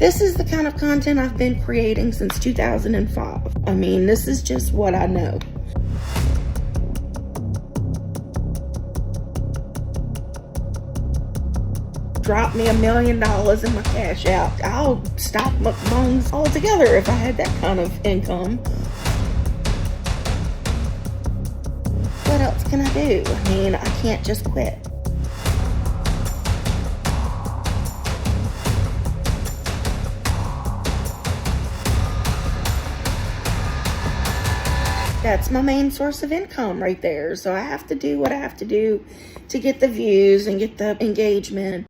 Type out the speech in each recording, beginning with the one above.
This is the kind of content I've been creating since 2005. I mean, this is just what I know. Drop me $1 million in my cash out. I'll stop Mukbangs altogether if I had that kind of income. What else can I do? I mean, I can't just quit. That's my main source of income right there. So I have to do what I have to do to get the views and get the engagement.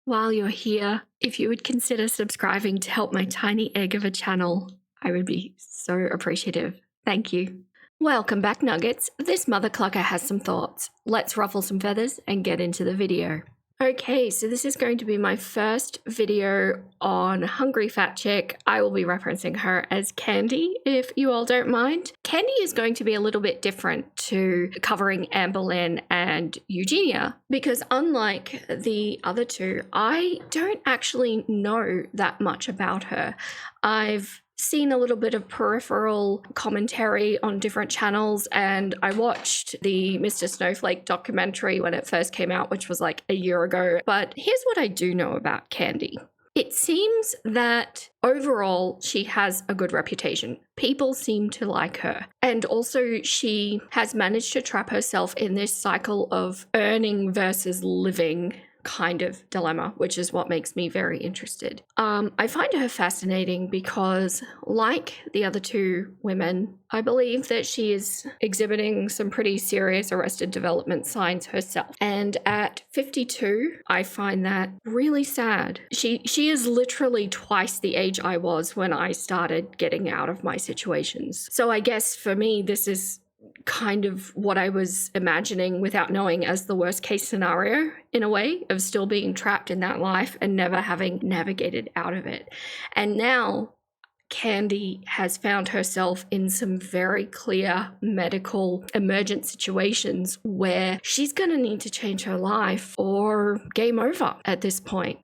While you're here, if you would consider subscribing to help my tiny egg of a channel, I would be so appreciative. Thank you. Welcome back, Nuggets. This mother clucker has some thoughts. Let's ruffle some feathers and get into the video. Okay, so this is going to be my first video on Hungry Fat Chick. I will be referencing her as Candy, if you all don't mind. Candy is going to be a little bit different to covering Amber Lynn and Eugenia, because unlike the other two, I don't actually know that much about her. I've seen a little bit of peripheral commentary on different channels, and I watched the Mr. Snowflake documentary when it first came out, which was like a year ago. But here's what I do know about Candy. It seems that overall she has a good reputation. People seem to like her. And also she has managed to trap herself in this cycle of earning versus living kind of dilemma, which is what makes me very interested. I find her fascinating because, like the other two women, I believe that she is exhibiting some pretty serious arrested development signs herself. And at 52, I find that really sad. She is literally twice the age I was when I started getting out of my situations. So I guess for me, this is kind of what I was imagining without knowing as the worst case scenario, in a way, of still being trapped in that life and never having navigated out of it. And now Candy has found herself in some very clear medical emergent situations where she's going to need to change her life or game over at this point.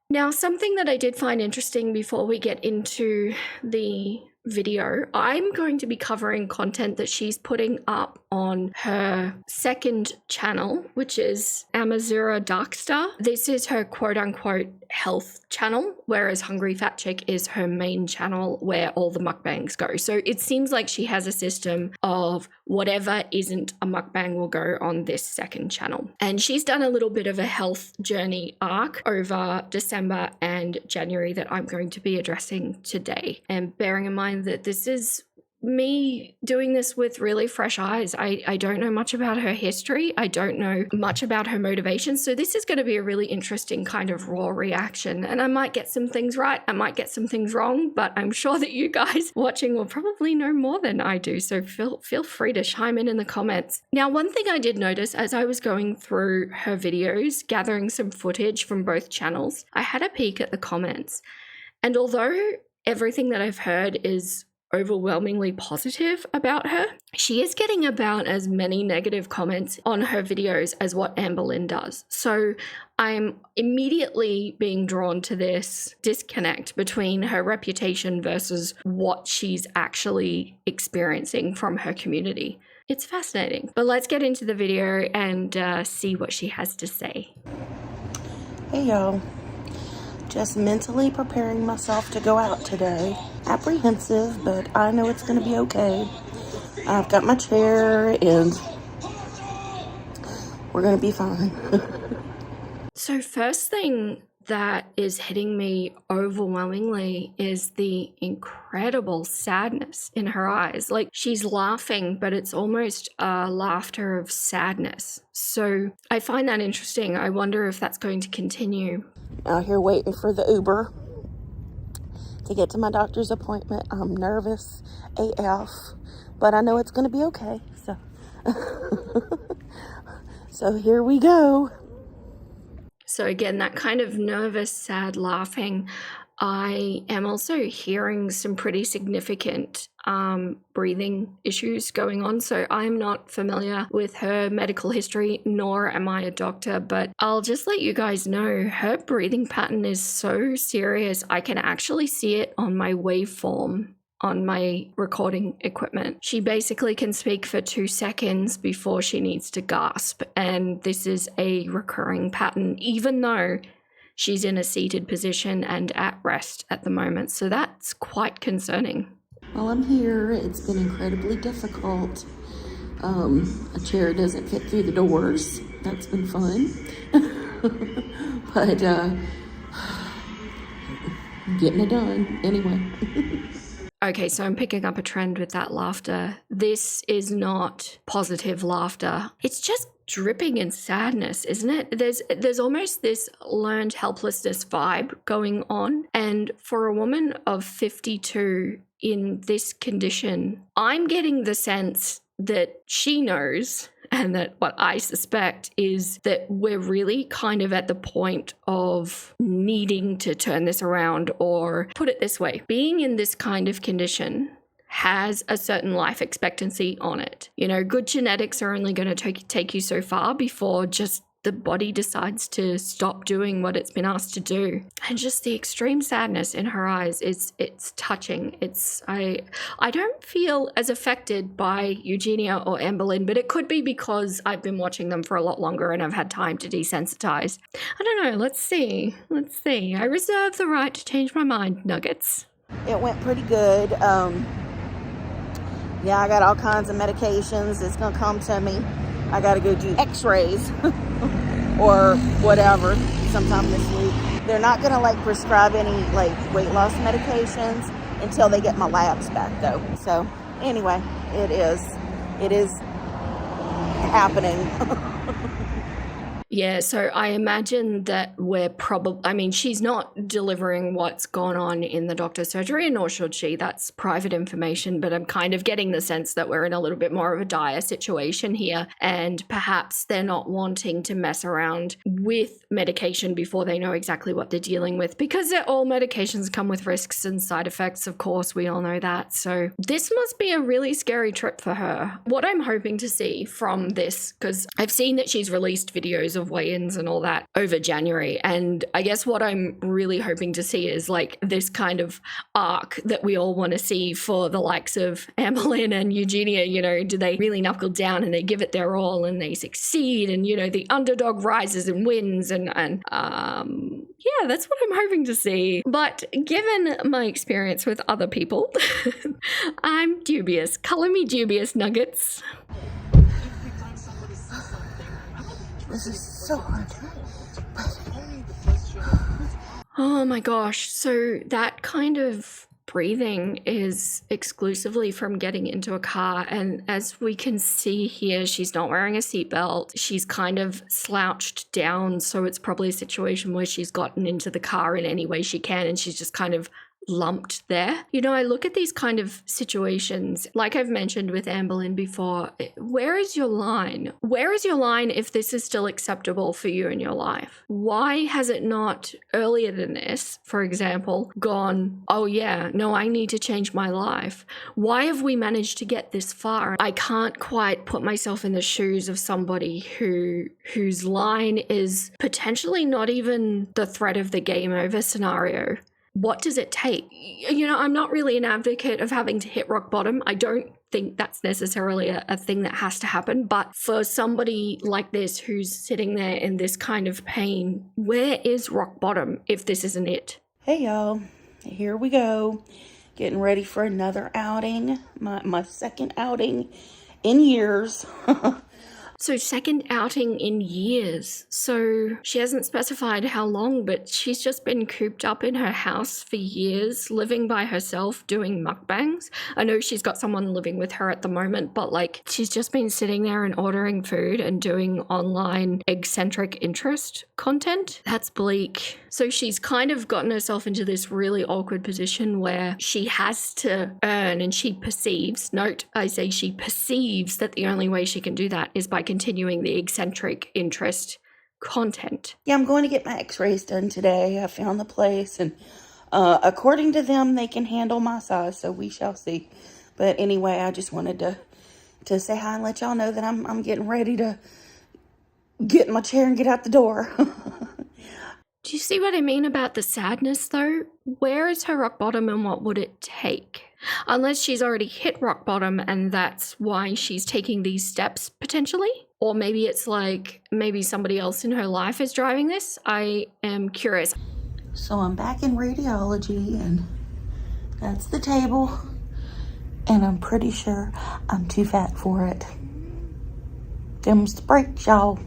Now, something that I did find interesting before we get into the video, I'm going to be covering content that she's putting up on her second channel, which is Amazura Darkstar. This is her quote-unquote health channel, whereas Hungry Fat Chick is her main channel where all the mukbangs go. So it seems like she has a system of whatever isn't a mukbang will go on this second channel. And she's done a little bit of a health journey arc over December and January that I'm going to be addressing today. And bearing in mind that this is me doing this with really fresh eyes. I don't know much about her history. I don't know much about her motivations. So this is going to be a really interesting kind of raw reaction. And I might get some things right. I might get some things wrong, but I'm sure that you guys watching will probably know more than I do. So feel free to chime in the comments. Now, one thing I did notice as I was going through her videos, gathering some footage from both channels, I had a peek at the comments. And although everything that I've heard is overwhelmingly positive about her, she is getting about as many negative comments on her videos as what Amber Lynn does. So I'm immediately being drawn to this disconnect between her reputation versus what she's actually experiencing from her community. It's fascinating. But let's get into the video and see what she has to say. Hey y'all. Just mentally preparing myself to go out today. Apprehensive, but I know it's going to be okay. I've got my chair and we're going to be fine. So first thing that is hitting me overwhelmingly is the incredible sadness in her eyes. Like, she's laughing, but it's almost a laughter of sadness. So I find that interesting. I wonder if that's going to continue. Out here waiting for the Uber to get to my doctor's appointment. I'm nervous AF, but I know it's going to be okay. So here we go. So again, that kind of nervous, sad laughing. I am also hearing some pretty significant breathing issues going on. So I'm not familiar with her medical history, nor am I a doctor, but I'll just let you guys know her breathing pattern is so serious. I can actually see it on my waveform on my recording equipment. She basically can speak for 2 seconds before she needs to gasp. And this is a recurring pattern, even though she's in a seated position and at rest at the moment. So that's quite concerning. Well, I'm here. It's been incredibly difficult. A chair doesn't fit through the doors. That's been fun. But getting it done anyway. Okay, so I'm picking up a trend with that laughter. This is not positive laughter. It's just dripping in sadness, isn't it? There's almost this learned helplessness vibe going on. And for a woman of 52 in this condition, I'm getting the sense that she knows, and that what I suspect is that we're really kind of at the point of needing to turn this around, or put it this way, being in this kind of condition has a certain life expectancy on it. You know, good genetics are only going to take you so far before just the body decides to stop doing what it's been asked to do. And just the extreme sadness in her eyes is, it's touching. I don't feel as affected by Eugenia or Amberlynn, but it could be because I've been watching them for a lot longer and I've had time to desensitize. I don't know. Let's see. I reserve the right to change my mind, Nuggets. It went pretty good. Yeah, I got all kinds of medications. It's going to come to me. I got to go do x-rays or whatever sometime this week. They're not going to prescribe any weight loss medications until they get my labs back though. So anyway, it is happening. Yeah, so I imagine that she's not delivering what's gone on in the doctor's surgery, nor should she. That's private information, but I'm kind of getting the sense that we're in a little bit more of a dire situation here, and perhaps they're not wanting to mess around with medication before they know exactly what they're dealing with, because all medications come with risks and side effects, of course, we all know that. So this must be a really scary trip for her. What I'm hoping to see from this, because I've seen that she's released videos of weigh-ins and all that over January, and I guess what I'm really hoping to see is this kind of arc that we all want to see for the likes of Amberlynn and Eugenia. You know, do they really knuckle down and they give it their all and they succeed, and the underdog rises and wins, and yeah, that's what I'm hoping to see. But given my experience with other people, I'm dubious. Color me dubious, Nuggets. This is so hard. Oh my gosh. So that kind of breathing is exclusively from getting into a car. And as we can see here, she's not wearing a seatbelt. She's kind of slouched down. So it's probably a situation where she's gotten into the car in any way she can, and she's just kind of lumped there. I look at these kind of situations, like I've mentioned with Amberlynn before, where is your line? Where is your line if this is still acceptable for you in your life? Why has it not earlier than this, for example, gone, oh yeah, no, I need to change my life? Why have we managed to get this far? I can't quite put myself in the shoes of somebody whose line is potentially not even the threat of the game over scenario. What does it take? I'm not really an advocate of having to hit rock bottom. I don't think that's necessarily a thing that has to happen. But for somebody like this who's sitting there in this kind of pain, where is rock bottom if this isn't it? Hey y'all, here we go. Getting ready for another outing. My second outing in years. So second outing in years. So she hasn't specified how long, but she's just been cooped up in her house for years, living by herself, doing mukbangs. I know she's got someone living with her at the moment, but she's just been sitting there and ordering food and doing online eccentric interest content. That's bleak. So she's kind of gotten herself into this really awkward position where she has to earn, and she perceives, note I say she perceives, that the only way she can do that is by continuing the eccentric interest content. Yeah, I'm going to get my x-rays done today. I found the place, and according to them, they can handle my size, so we shall see. But anyway, I just wanted to say hi and let y'all know that I'm getting ready to get in my chair and get out the door. Do you see what I mean about the sadness, though? Where is her rock bottom and what would it take? Unless she's already hit rock bottom and that's why she's taking these steps, potentially? Or maybe it's like, maybe somebody else in her life is driving this? I am curious. So I'm back in radiology, and that's the table. And I'm pretty sure I'm too fat for it. Them's the breaks, y'all.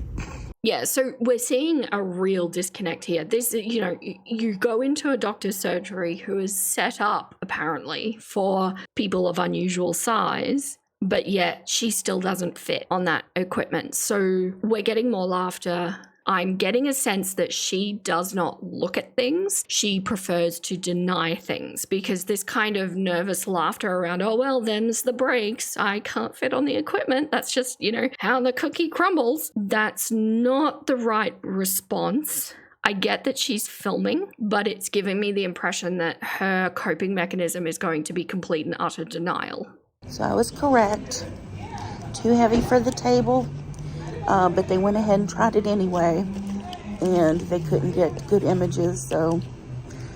Yeah, so we're seeing a real disconnect here. This, you go into a doctor's surgery who is set up, apparently, for people of unusual size, but yet she still doesn't fit on that equipment. So we're getting more laughter. I'm getting a sense that she does not look at things. She prefers to deny things, because this kind of nervous laughter around, oh, well, them's the breaks. I can't fit on the equipment. That's just, how the cookie crumbles. That's not the right response. I get that she's filming, but it's giving me the impression that her coping mechanism is going to be complete and utter denial. So I was correct. Too heavy for the table. But they went ahead and tried it anyway, and they couldn't get good images, so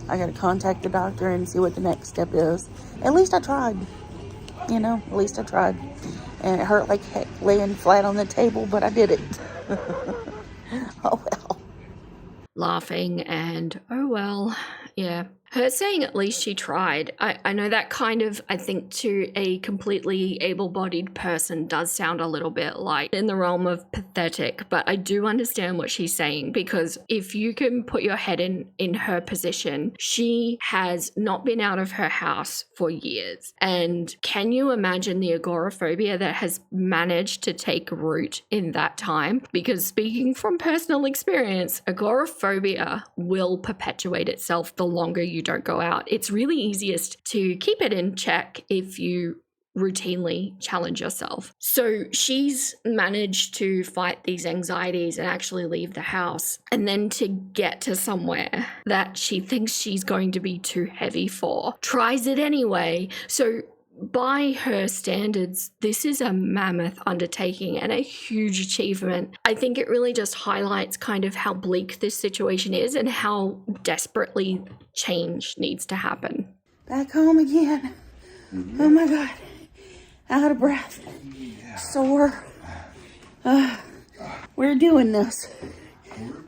I got to contact the doctor and see what the next step is. At least I tried, at least I tried. And it hurt like heck laying flat on the table, but I did it. Oh well. Laughing and, oh well, yeah. Her saying at least she tried, I know that kind of, I think, to a completely able-bodied person does sound a little bit like in the realm of pathetic, but I do understand what she's saying, because if you can put your head in her position, she has not been out of her house for years. And can you imagine the agoraphobia that has managed to take root in that time? Because speaking from personal experience, agoraphobia will perpetuate itself the longer you don't go out. It's really easiest to keep it in check if you routinely challenge yourself. So she's managed to fight these anxieties and actually leave the house, and then to get to somewhere that she thinks she's going to be too heavy for, tries it anyway. So by her standards, this is a mammoth undertaking and a huge achievement. I think it really just highlights kind of how bleak this situation is and how desperately change needs to happen. Back home again. Oh my God. Out of breath. Sore. We're doing this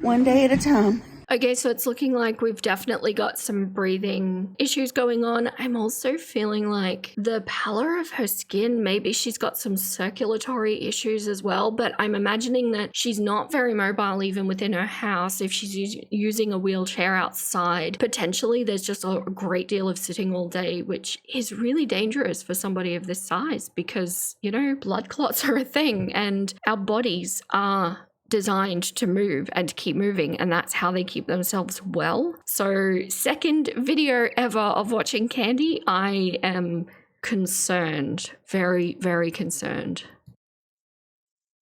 one day at a time. Okay, so it's looking like we've definitely got some breathing issues going on. I'm also feeling like the pallor of her skin, maybe she's got some circulatory issues as well, but I'm imagining that she's not very mobile even within her house. If she's using a wheelchair outside, potentially there's just a great deal of sitting all day, which is really dangerous for somebody of this size, because, blood clots are a thing and our bodies are designed to move and keep moving, and that's how they keep themselves well. So second video ever of watching Candy, I am concerned, very, very concerned.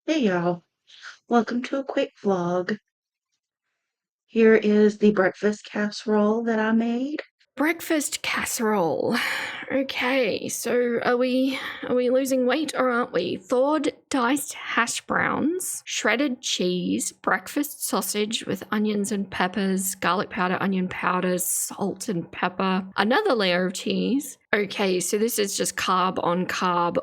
Hey y'all, welcome to a quick vlog. Here is the breakfast casserole that I made. Breakfast casserole. Okay, so are we losing weight or aren't we? Thawed diced hash browns, shredded cheese, breakfast sausage with onions and peppers, garlic powder, onion powder, salt and pepper, another layer of cheese. Okay, so this is just carb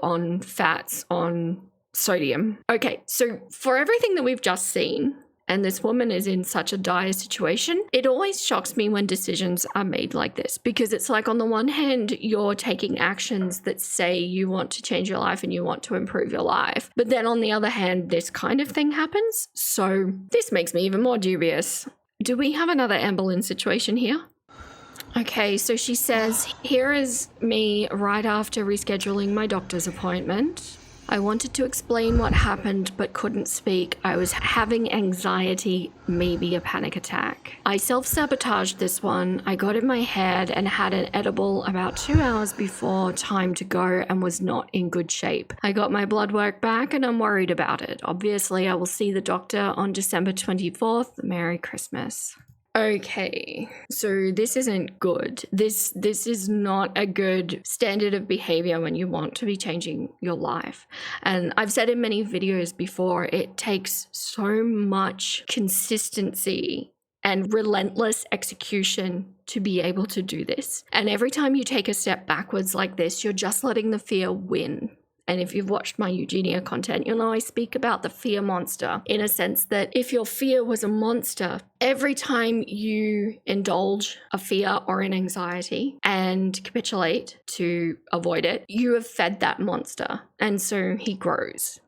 on fats on sodium. Okay, so for everything that we've just seen, and this woman is in such a dire situation, it always shocks me when decisions are made like this, because it's like, on the one hand, you're taking actions that say you want to change your life and you want to improve your life. But then on the other hand, this kind of thing happens. So this makes me even more dubious. Do we have another Anne Boleyn situation here? Okay, so she says, here is me right after rescheduling my doctor's appointment. I wanted to explain what happened but couldn't speak. I was having anxiety, maybe a panic attack. I self-sabotaged this one. I got in my head and had an edible about 2 hours before time to go and was not in good shape. I got my blood work back and I'm worried about it. Obviously, I will see the doctor on December 24th. Merry Christmas. Okay, so this isn't good. This is not a good standard of behavior when you want to be changing your life. And I've said in many videos before, it takes so much consistency and relentless execution to be able to do this. And every time you take a step backwards like this, you're just letting the fear win. And if you've watched my Eugenia content, you'll know I speak about the fear monster in a sense that if your fear was a monster, every time you indulge a fear or an anxiety and capitulate to avoid it, you have fed that monster. And so he grows.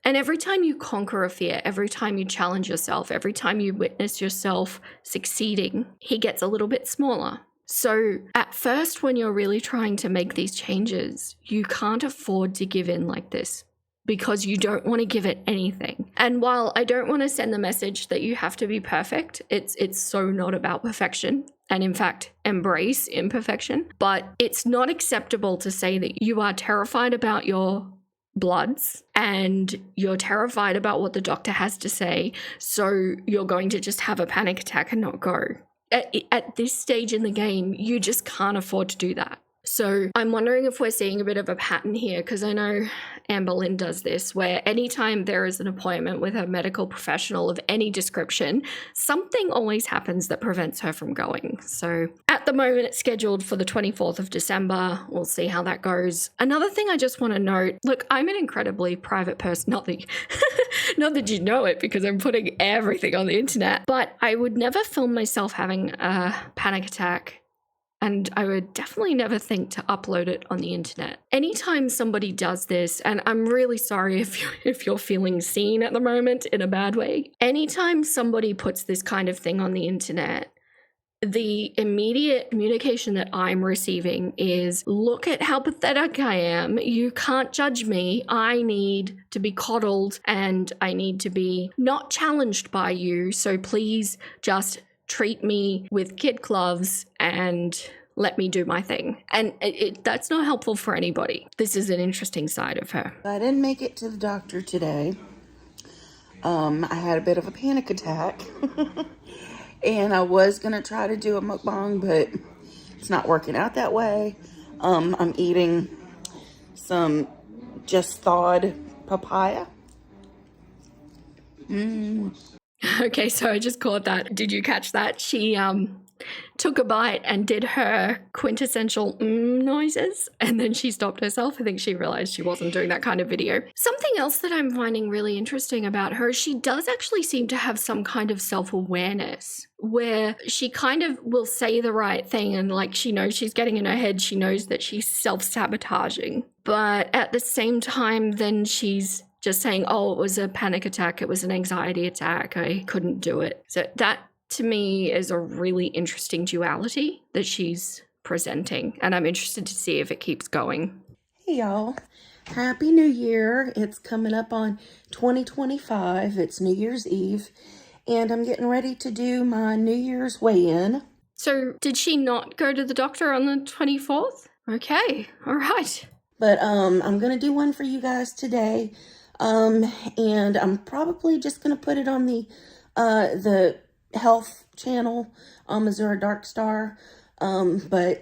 And every time you conquer a fear, every time you challenge yourself, every time you witness yourself succeeding, he gets a little bit smaller. So at first, when you're really trying to make these changes, you can't afford to give in like this because you don't want to give it anything. And while I don't want to send the message that you have to be perfect, it's so not about perfection. And in fact, embrace imperfection. But it's not acceptable to say that you are terrified about your bloods and you're terrified about what the doctor has to say, so you're going to just have a panic attack and not go. At this stage in the game, you just can't afford to do that. So I'm wondering if we're seeing a bit of a pattern here, because I know Amber Lynn does this, where anytime there is an appointment with a medical professional of any description, something always happens that prevents her from going. So at the moment, it's scheduled for the 24th of December. We'll see how that goes. Another thing I just want to note, look, I'm an incredibly private person, not that you know it because I'm putting everything on the internet, but I would never film myself having a panic attack. And I would definitely never think to upload it on the internet. Anytime somebody does this, and I'm really sorry if you're feeling seen at the moment in a bad way, anytime somebody puts this kind of thing on the internet, the immediate communication that I'm receiving is, look at how pathetic I am. You can't judge me. I need to be coddled and I need to be not challenged by you. So please just treat me with kid gloves and let me do my thing. And that's not helpful for anybody. This is an interesting side of her. I didn't make it to the doctor today. I had a bit of a panic attack. And I was going to try to do a mukbang, but it's not working out that way. I'm eating some just thawed papaya. Okay, so I just caught that. Did you catch that? She took a bite and did her quintessential noises, and then she stopped herself. I think she realized she wasn't doing that kind of video. Something else that I'm finding really interesting about her, she does actually seem to have some kind of self-awareness where she kind of will say the right thing and like she knows she's getting in her head, she knows that she's self-sabotaging. But at the same time, then she's just saying, oh, it was a panic attack, it was an anxiety attack, I couldn't do it. So that to me is a really interesting duality that she's presenting, and I'm interested to see if it keeps going. Hey y'all, Happy New Year. It's coming up on 2025. It's New Year's Eve, and I'm getting ready to do my New Year's weigh-in. So did she not go to the doctor on the 24th? Okay, all right. But I'm going to do one for you guys today. And I'm probably just going to put it on the health channel on Missouri Dark Star. But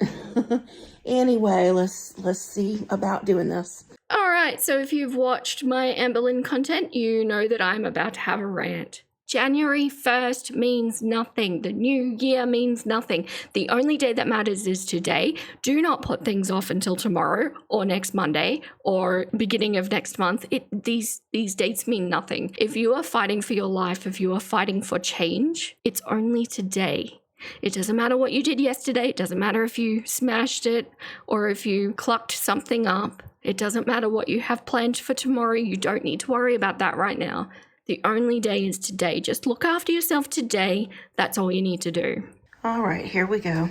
anyway, let's see about doing this. All right, so if you've watched my Amber Lynn content, you know that I'm about to have a rant. January 1st means nothing. The new year means nothing. The only day that matters is today. Do not put things off until tomorrow or next Monday or beginning of next month. These dates mean nothing. If you are fighting for your life, if you are fighting for change, it's only today. It doesn't matter what you did yesterday. It doesn't matter if you smashed it or if you clucked something up. It doesn't matter what you have planned for tomorrow. You don't need to worry about that right now. The only day is today. Just look after yourself today. That's all you need to do. All right, here we go.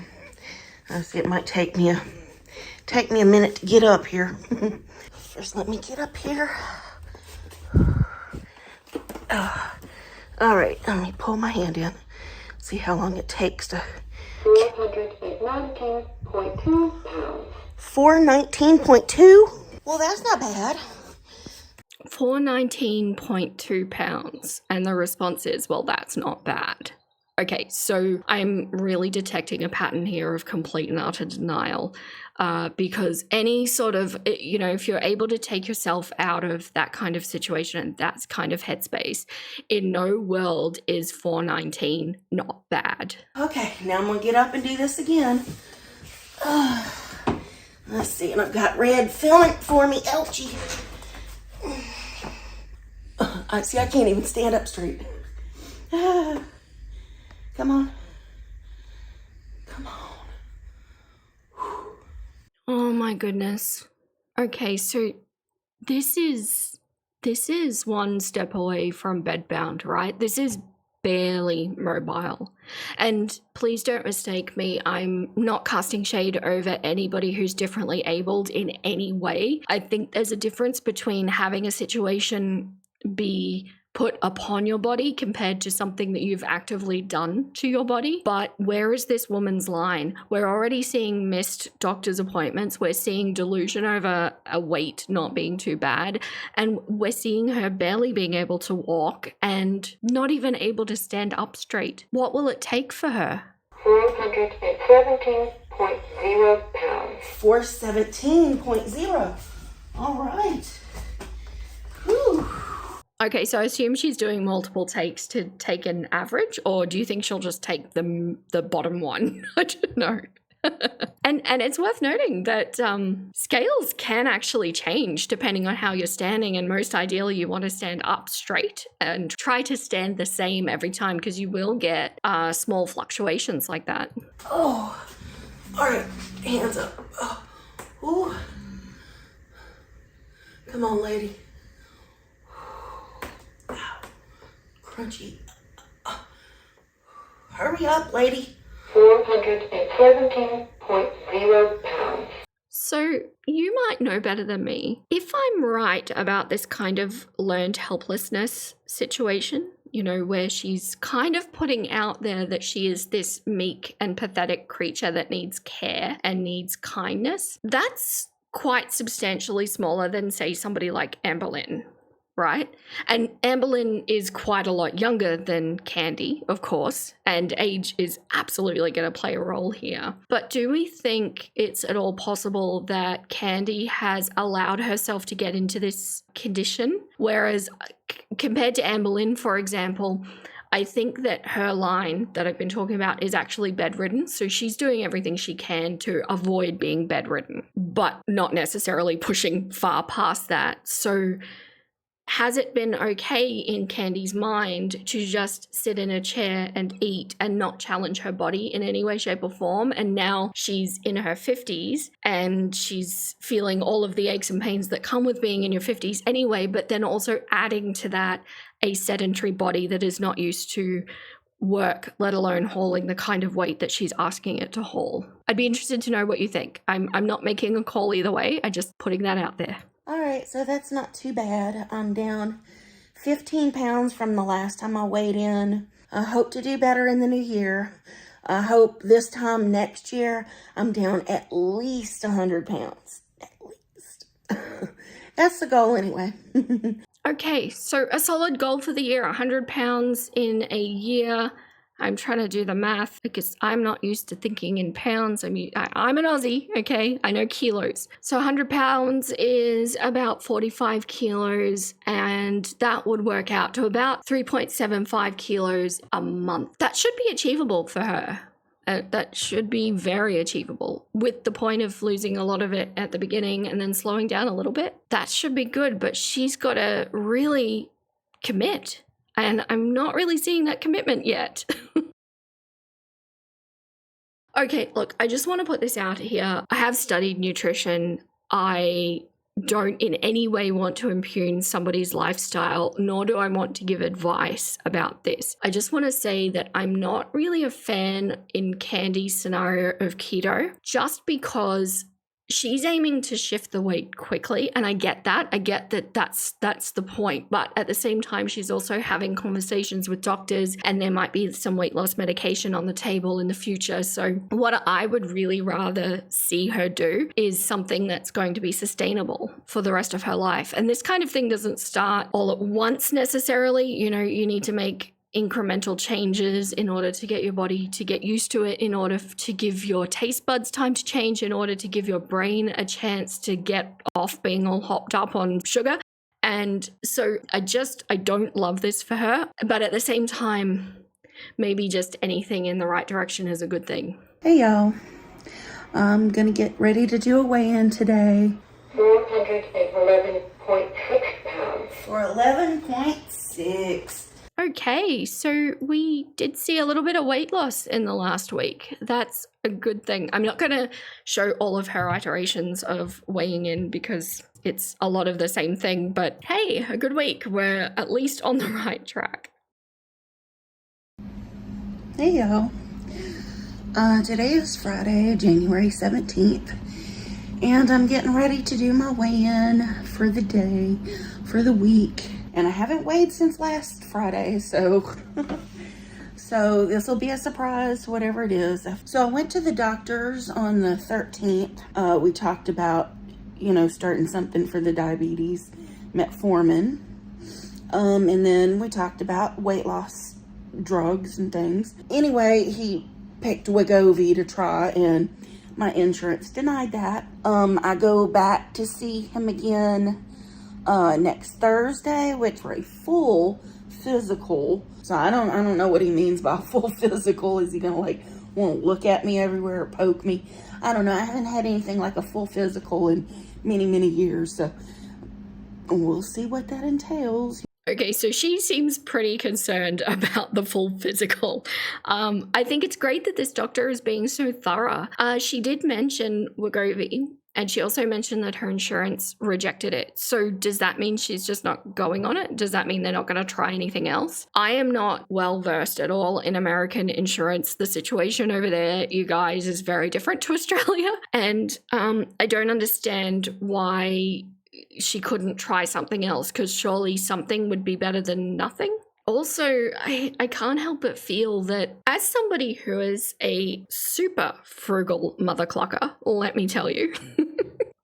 I see it might take me a minute to get up here. First, let me get up here. All right, let me pull my hand in. See how long it takes to... 419.2 pounds. 419.2? Well, that's not bad. 419.2 pounds. And the response is, well, that's not bad. Okay, so I'm really detecting a pattern here of complete and utter denial, because any sort of, if you're able to take yourself out of that kind of situation and that kind of headspace, in no world is 419 not bad. Okay, now I'm going to get up and do this again. Let's see, and I've got red filling for me. Ouchie. I see, I can't even stand up straight. Come on. Come on. Oh my goodness. Okay, so this is one step away from bedbound, right? This is barely mobile. And please don't mistake me, I'm not casting shade over anybody who's differently abled in any way. I think there's a difference between having a situation be put upon your body compared to something that you've actively done to your body. But where is this woman's line? We're already seeing missed doctor's appointments. We're seeing delusion over a weight not being too bad. And we're seeing her barely being able to walk and not even able to stand up straight. What will it take for her? 417.0 pounds. 417.0. All right. Whew. Okay, so I assume she's doing multiple takes to take an average, or do you think she'll just take the bottom one? I don't know. And it's worth noting that scales can actually change depending on how you're standing, and most ideally you want to stand up straight and try to stand the same every time, because you will get small fluctuations like that. Oh, all right, hands up. Oh. Ooh. Come on, lady. Ow. Crunchy. Hurry up, lady. 417.0 pounds. So you might know better than me. If I'm right about this kind of learned helplessness situation, where she's kind of putting out there that she is this meek and pathetic creature that needs care and needs kindness, that's quite substantially smaller than, say, somebody like Amberlynn, right? And Amberlynn is quite a lot younger than Candy, of course, and age is absolutely going to play a role here. But do we think it's at all possible that Candy has allowed herself to get into this condition? Whereas compared to Amberlynn, for example, I think that her line that I've been talking about is actually bedridden. So she's doing everything she can to avoid being bedridden, but not necessarily pushing far past that. So has it been okay in Candy's mind to just sit in a chair and eat and not challenge her body in any way, shape, or form? And now she's in her 50s and she's feeling all of the aches and pains that come with being in your 50s anyway, but then also adding to that a sedentary body that is not used to work, let alone hauling the kind of weight that she's asking it to haul. I'd be interested to know what you think. I'm not making a call either way. I'm just putting that out there. All right, so that's not too bad. I'm down 15 pounds from the last time I weighed in. I hope to do better in the new year. I hope this time next year I'm down at least 100 pounds. At least. That's the goal anyway. Okay, so a solid goal for the year, 100 pounds in a year. I'm trying to do the math because I'm not used to thinking in pounds. I'm an Aussie, okay? I know kilos. So 100 pounds is about 45 kilos, and that would work out to about 3.75 kilos a month. That should be achievable for her. That should be very achievable, with the point of losing a lot of it at the beginning and then slowing down a little bit. That should be good, but she's got to really commit. And I'm not really seeing that commitment yet. Okay, look, I just want to put this out here. I have studied nutrition. I don't in any way want to impugn somebody's lifestyle, nor do I want to give advice about this. I just want to say that I'm not really a fan in Candy's scenario of keto, just because she's aiming to shift the weight quickly, and I get that. I get that that's the point. But at the same time, she's also having conversations with doctors, and there might be some weight loss medication on the table in the future. So what I would really rather see her do is something that's going to be sustainable for the rest of her life. And this kind of thing doesn't start all at once necessarily. You need to make incremental changes in order to get your body to get used to it, in order to give your taste buds time to change, in order to give your brain a chance to get off being all hopped up on sugar. And so I don't love this for her, but at the same time, maybe just anything in the right direction is a good thing. Hey y'all, I'm gonna get ready to do a weigh-in today. 411.6 pounds. For 11.6. Okay, so we did see a little bit of weight loss in the last week. That's a good thing. I'm not going to show all of her iterations of weighing in because it's a lot of the same thing, but hey, a good week. We're at least on the right track. Hey y'all. Today is Friday, January 17th, and I'm getting ready to do my weigh-in for the day, for the week. And I haven't weighed since last Friday, so this will be a surprise, whatever it is. So I went to the doctor's on the 13th. We talked about, starting something for the diabetes, metformin. And then we talked about weight loss drugs and things. Anyway, he picked Wegovy to try, and my insurance denied that. I go back to see him again next Thursday, which for a full physical. So I don't know what he means by full physical. Is he gonna won't look at me everywhere or poke me? I don't know. I haven't had anything like a full physical in many years, so we'll see what that entails. Okay, so she seems pretty concerned about the full physical. I think it's great that this doctor is being so thorough. She did mention Wegovy, and she also mentioned that her insurance rejected it. So does that mean she's just not going on it? Does that mean they're not going to try anything else? I am not well versed at all in American insurance. The situation over there, you guys, is very different to Australia. And I don't understand why she couldn't try something else, because surely something would be better than nothing. Also, I can't help but feel that as somebody who is a super frugal mother clucker, let me tell you,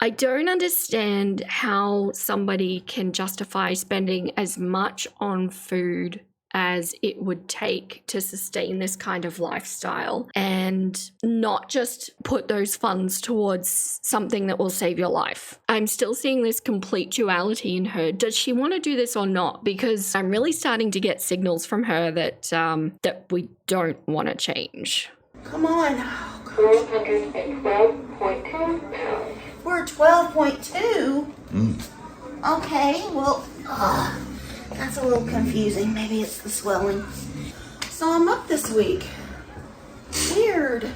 I don't understand how somebody can justify spending as much on food as it would take to sustain this kind of lifestyle and not just put those funds towards something that will save your life. I'm still seeing this complete duality in her. Does she want to do this or not? Because I'm really starting to get signals from her that that we don't want to change. Come on. 412.2 pounds. We're 12.2. Okay, well, that's a little confusing. Maybe it's the swelling. So I'm up this week. Weird.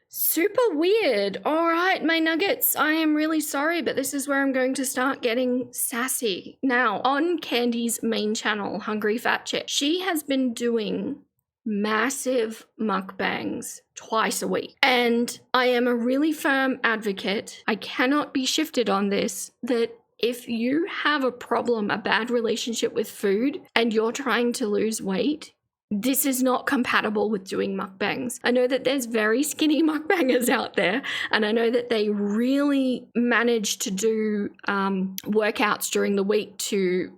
Super weird. All right, my nuggets, I am really sorry, but this is where I'm going to start getting sassy. Now, on Candy's main channel, Hungry Fat Chick, she has been doing massive mukbangs twice a week. And I am a really firm advocate, I cannot be shifted on this, that if you have a problem, a bad relationship with food, and you're trying to lose weight, this is not compatible with doing mukbangs. I know that there's very skinny mukbangers out there, and I know that they really manage to do workouts during the week to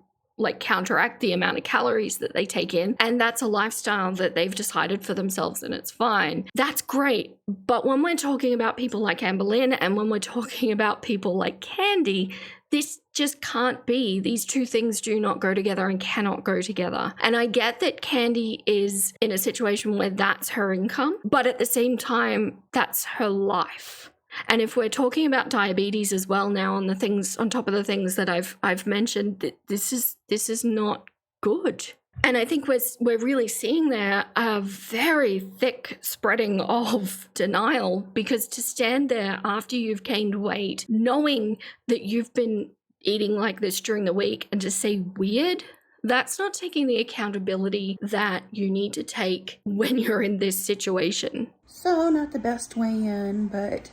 counteract the amount of calories that they take in. And that's a lifestyle that they've decided for themselves, and it's fine. That's great. But when we're talking about people like Amber Lynn, and when we're talking about people like Candy, this just can't be. These two things do not go together and cannot go together. And I get that Candy is in a situation where that's her income, but at the same time, that's her life. And if we're talking about diabetes as well now, on the things on top of the things that I've mentioned, this is not good. And I think we're really seeing there a very thick spreading of denial, because to stand there after you've gained weight, knowing that you've been eating like this during the week, and to say weird, that's not taking the accountability that you need to take when you're in this situation. So not the best way in, but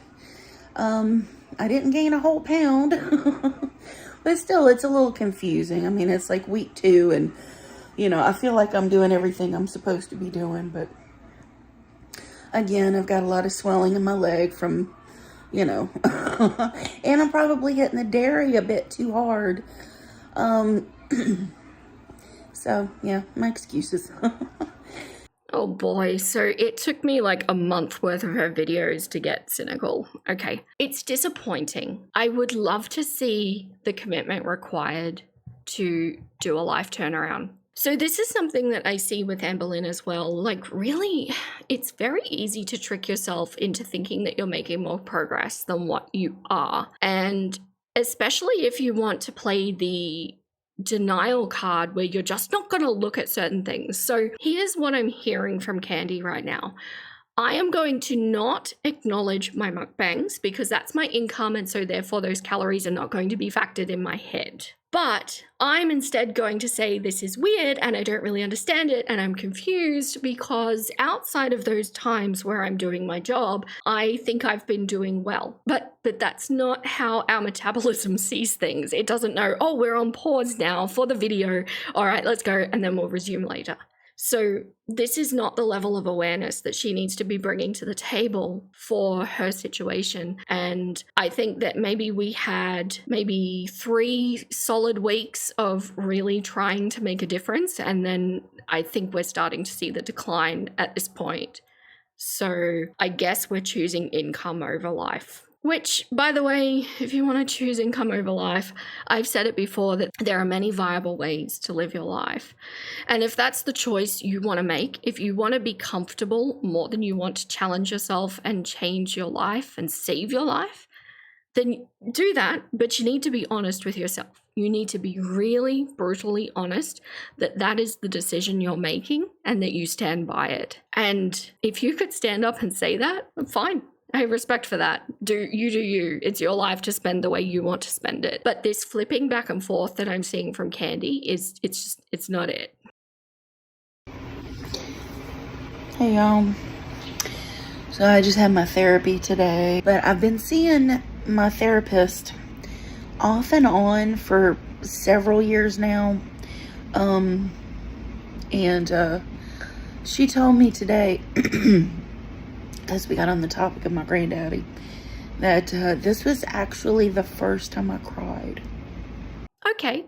I didn't gain a whole pound. But still, it's a little confusing. I mean, it's like week 2, and I feel like I'm doing everything I'm supposed to be doing, but again, I've got a lot of swelling in my leg from, and I'm probably hitting the dairy a bit too hard. So, yeah, my excuses. Oh boy, so it took me like a month worth of her videos to get cynical. Okay, it's disappointing. I would love to see the commitment required to do a life turnaround. So this is something that I see with Anne Boleyn as well. Like, really, it's very easy to trick yourself into thinking that you're making more progress than what you are. And especially if you want to play the denial card where you're just not going to look at certain things. So here's what I'm hearing from Candy right now. I am going to not acknowledge my mukbangs because that's my income, and so therefore those calories are not going to be factored in my head. But I'm instead going to say this is weird and I don't really understand it and I'm confused because outside of those times where I'm doing my job, I think I've been doing well. But that's not how our metabolism sees things. It doesn't know, oh, we're on pause now for the video. All right, let's go, and then we'll resume later. So this is not the level of awareness that she needs to be bringing to the table for her situation. And I think that maybe we had maybe 3 solid weeks of really trying to make a difference. And then I think we're starting to see the decline at this point. So I guess we're choosing income over life. Which, by the way, if you want to choose income over life, I've said it before that there are many viable ways to live your life. And if that's the choice you want to make, if you want to be comfortable more than you want to challenge yourself and change your life and save your life, then do that. But you need to be honest with yourself. You need to be really brutally honest that that is the decision you're making and that you stand by it. And if you could stand up and say that, fine. I have respect for that. Do you. It's your life to spend the way you want to spend it. But this flipping back and forth that I'm seeing from Candy it's not it. Hey, y'all. So I just had my therapy today, but I've been seeing my therapist off and on for several years now. And she told me today, as we got on the topic of my granddaddy, that this was actually the first time I cried. Okay.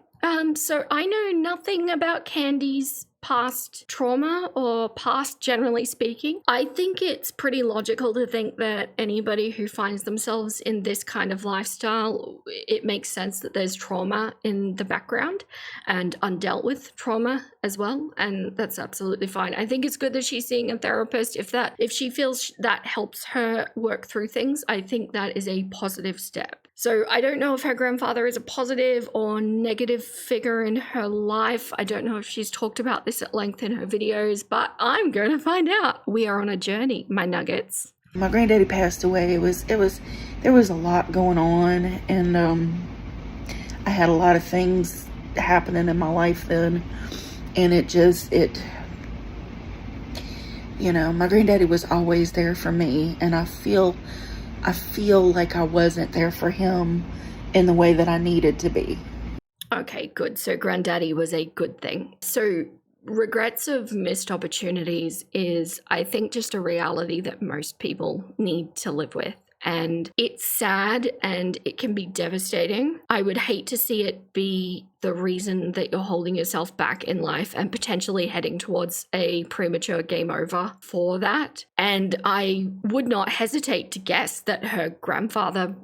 So I know nothing about Candy's past trauma or past generally speaking. I think it's pretty logical to think that anybody who finds themselves in this kind of lifestyle, it makes sense that there's trauma in the background and undealt with trauma as well, and that's absolutely fine. I think it's good that she's seeing a therapist. If she feels that helps her work through things, I think that is a positive step. So I don't know if her grandfather is a positive or negative figure in her life. I don't know if she's talked about this at length in her videos, but I'm going to find out. We are on a journey, my nuggets. My granddaddy passed away. There was a lot going on, and I had a lot of things happening in my life then, and my granddaddy was always there for me, and I feel like I wasn't there for him in the way that I needed to be. Okay, good. So granddaddy was a good thing. So regrets of missed opportunities is, I think, just a reality that most people need to live with. And it's sad and it can be devastating. I would hate to see it be the reason that you're holding yourself back in life and potentially heading towards a premature game over for that. And I would not hesitate to guess that her grandfather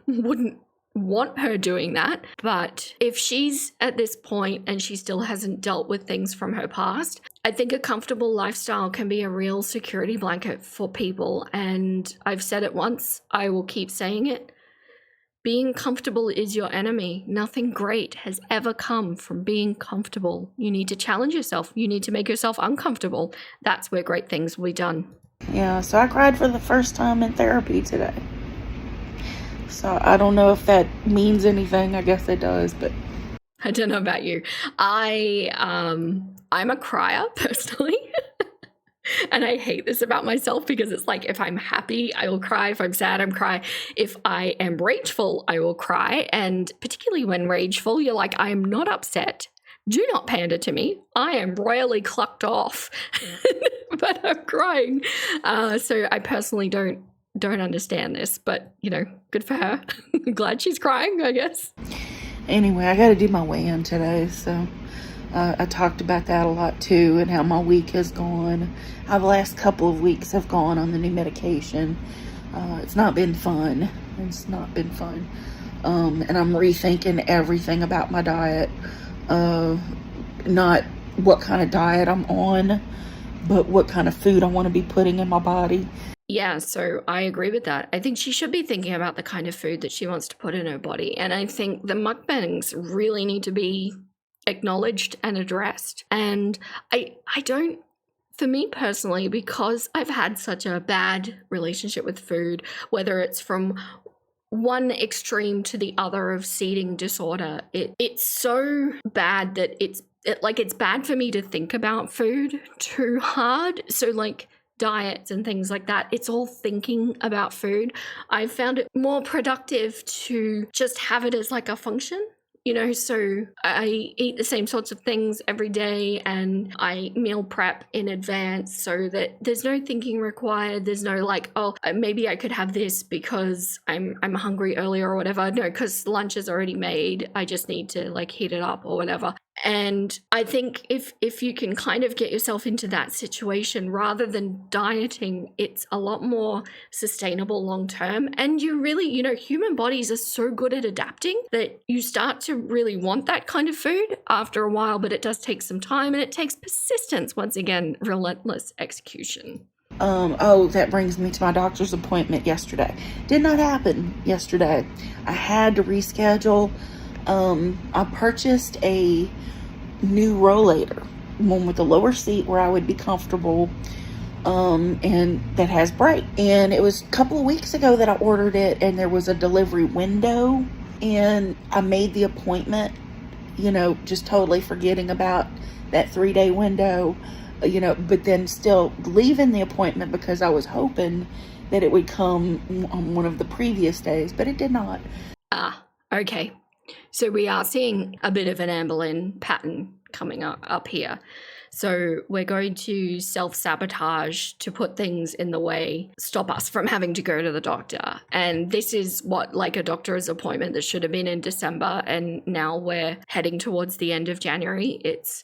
wouldn't want her doing that. But if she's at this point and she still hasn't dealt with things from her past, I think a comfortable lifestyle can be a real security blanket for people. And I've said it once, I will keep saying it. Being comfortable is your enemy. Nothing great has ever come from being comfortable. You need to challenge yourself. You need to make yourself uncomfortable. That's where great things will be done. Yeah, so I cried for the first time in therapy today. So I don't know if that means anything. I guess it does, but I don't know about you. I'm a crier personally. And I hate this about myself because it's like, if I'm happy, I will cry. If I'm sad, I'm cry. If I am rageful, I will cry. And particularly when rageful, you're like, I am not upset. Do not pander to me. I am royally clucked off, but I'm crying. So I personally don't understand this, but good for her. Glad she's crying, I guess. Anyway, I got to do my weigh-in today, so I talked about that a lot too, and how my week has gone. How the last couple of weeks have gone on the new medication. It's not been fun. It's not been fun. And I'm rethinking everything about my diet. Not what kind of diet I'm on, but what kind of food I want to be putting in my body. Yeah, so I agree with that. I think she should be thinking about the kind of food that she wants to put in her body. And I think the mukbangs really need to be acknowledged and addressed. And I don't, for me personally, because I've had such a bad relationship with food, whether it's from one extreme to the other of eating disorder, it's so bad that it's bad for me to think about food too hard. So like diets and things like that, it's all thinking about food. I found it more productive to just have it as like a function. So I eat the same sorts of things every day, and I meal prep in advance so that there's no thinking required. There's no like, oh, maybe I could have this because I'm hungry earlier or whatever. No, because lunch is already made. I just need to like heat it up or whatever. And I think if you can kind of get yourself into that situation rather than dieting, it's a lot more sustainable long term. And you really, human bodies are so good at adapting that you start to really want that kind of food after a while, but it does take some time, and it takes persistence. Once again, relentless execution. That brings me to my doctor's appointment yesterday. Did not happen yesterday. I had to reschedule. I purchased a new rollator, one with a lower seat where I would be comfortable, and that has brake. And it was a couple of weeks ago that I ordered it, and there was a delivery window, and I made the appointment, just totally forgetting about that 3-day window, but then still leaving the appointment because I was hoping that it would come on one of the previous days, but it did not. Okay. So we are seeing a bit of an Anne Boleyn pattern coming up here. So we're going to self-sabotage to put things in the way, stop us from having to go to the doctor. And this is what, like a doctor's appointment that should have been in December, and now we're heading towards the end of January. It's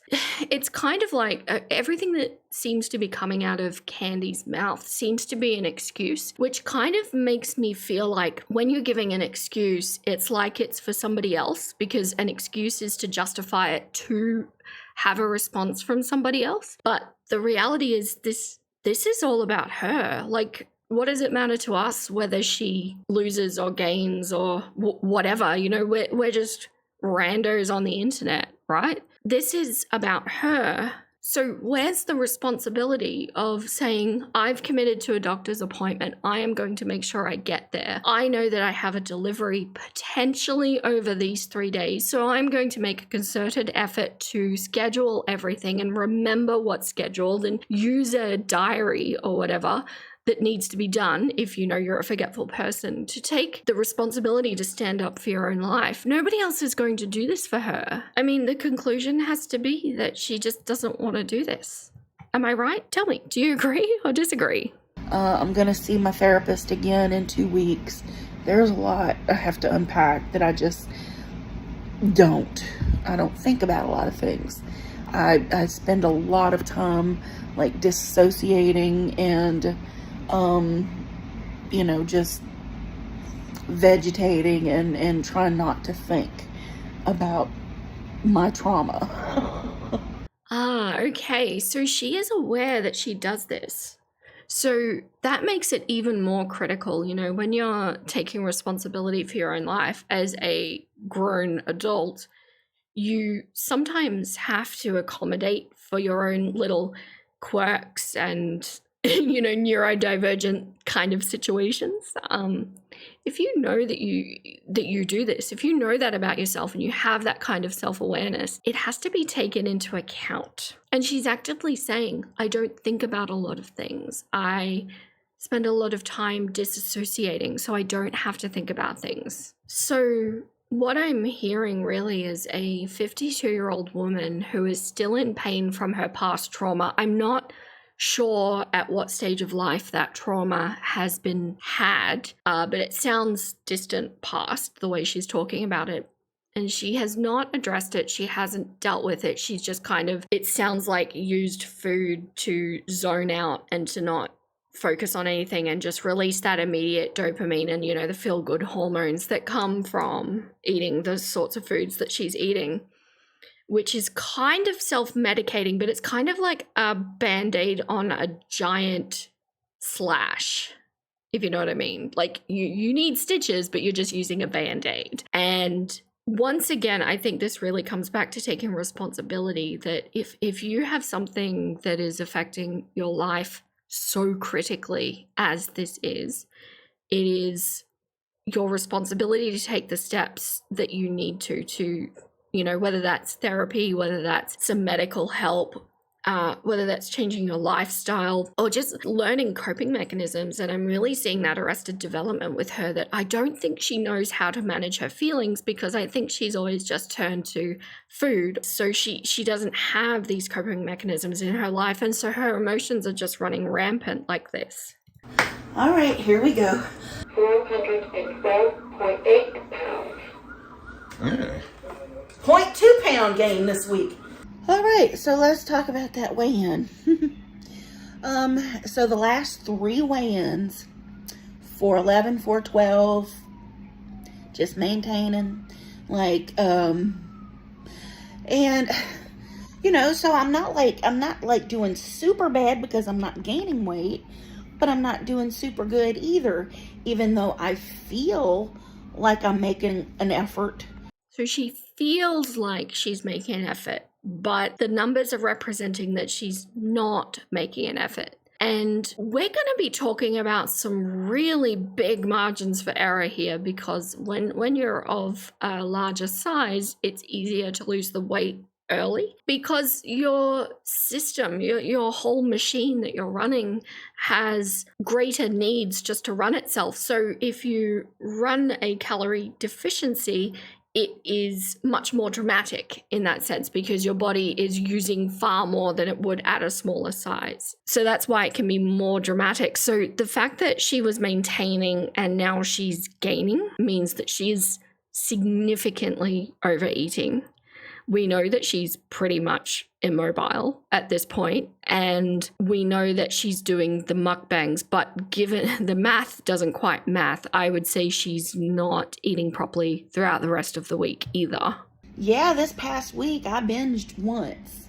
kind of like everything that seems to be coming out of Candy's mouth seems to be an excuse, which kind of makes me feel like when you're giving an excuse, it's like it's for somebody else, because an excuse is to justify it to have a response from somebody else. But the reality is this is all about her. Like, what does it matter to us whether she loses or gains or whatever? We're just randos on the internet, right? This is about her. So where's the responsibility of saying, I've committed to a doctor's appointment, I am going to make sure I get there. I know that I have a delivery potentially over these 3 days, so I'm going to make a concerted effort to schedule everything and remember what's scheduled and use a diary or whatever that needs to be done if you're a forgetful person, to take the responsibility to stand up for your own life. Nobody else is going to do this for her. I mean, the conclusion has to be that she just doesn't want to do this. Am I right? Tell me, do you agree or disagree? I'm going to see my therapist again in 2 weeks. There's a lot I have to unpack that I just don't. I don't think about a lot of things. I spend a lot of time like dissociating and just vegetating and trying not to think about my trauma. Okay. So she is aware that she does this. So that makes it even more critical, when you're taking responsibility for your own life as a grown adult, you sometimes have to accommodate for your own little quirks and neurodivergent kind of situations. If you know that you do this, if you know that about yourself and you have that kind of self-awareness, it has to be taken into account. And she's actively saying, I don't think about a lot of things. I spend a lot of time disassociating, so I don't have to think about things. So what I'm hearing really is a 52-year-old woman who is still in pain from her past trauma. I'm not sure at what stage of life that trauma has been had, but it sounds distant past the way she's talking about it. and she has not addressed it. She hasn't dealt with it. She's just kind of, it sounds like, used food to zone out and to not focus on anything and just release that immediate dopamine and, the feel-good hormones that come from eating those sorts of foods that she's eating, which is kind of self-medicating, but it's kind of like a Band-Aid on a giant slash, if you know what I mean. Like, you need stitches, but you're just using a Band-Aid. And once again, I think this really comes back to taking responsibility, that if you have something that is affecting your life so critically as this is, it is your responsibility to take the steps that you need to, whether that's therapy, whether that's some medical help, whether that's changing your lifestyle or just learning coping mechanisms. And I'm really seeing that arrested development with her, that I don't think she knows how to manage her feelings, because I think she's always just turned to food. So she doesn't have these coping mechanisms in her life. And so her emotions are just running rampant like this. All right, here we go. 412.8 pounds. Yeah. 0.2 pound gain this week. All right, so let's talk about that weigh-in. So the last 3 weigh-ins, 411, 412, just maintaining, and so I'm not doing super bad because I'm not gaining weight, but I'm not doing super good either, even though I feel like I'm making an effort. So she feels like she's making an effort, but the numbers are representing that she's not making an effort. And we're going to be talking about some really big margins for error here, because when you're of a larger size, it's easier to lose the weight early, because your system, your whole machine that you're running has greater needs just to run itself. So if you run a calorie deficiency, it is much more dramatic in that sense, because your body is using far more than it would at a smaller size. So that's why it can be more dramatic. So the fact that she was maintaining and now she's gaining means that she is significantly overeating. We know that she's pretty much immobile at this point, and we know that she's doing the mukbangs, but given the math doesn't quite math, I would say she's not eating properly throughout the rest of the week either. Yeah, this past week I binged once,